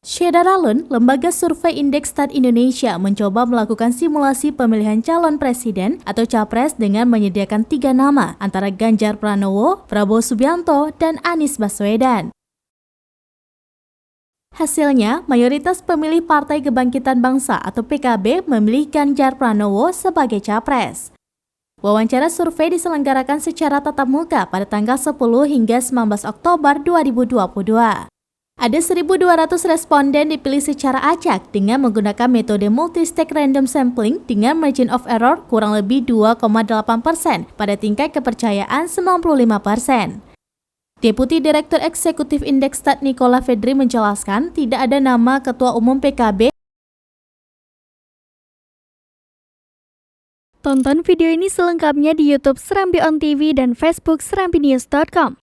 Syederalun, lembaga survei Indeks Stat Indonesia mencoba melakukan simulasi pemilihan calon presiden atau capres dengan menyediakan 3 nama antara Ganjar Pranowo, Prabowo Subianto, dan Anies Baswedan. Hasilnya, mayoritas pemilih Partai Kebangkitan Bangsa atau PKB memilih Ganjar Pranowo sebagai capres. Wawancara survei diselenggarakan secara tatap muka pada tanggal 10 hingga 19 Oktober 2022. Ada 1.200 responden dipilih secara acak dengan menggunakan metode multi-stage random sampling dengan margin of error kurang lebih 2,8% pada tingkat kepercayaan 95%. Deputi Direktur Eksekutif Indeks Stat Nicola Fedri menjelaskan tidak ada nama Ketua Umum PKB. Tonton video ini selengkapnya di YouTube Serambi On TV dan Facebook serambinews.com.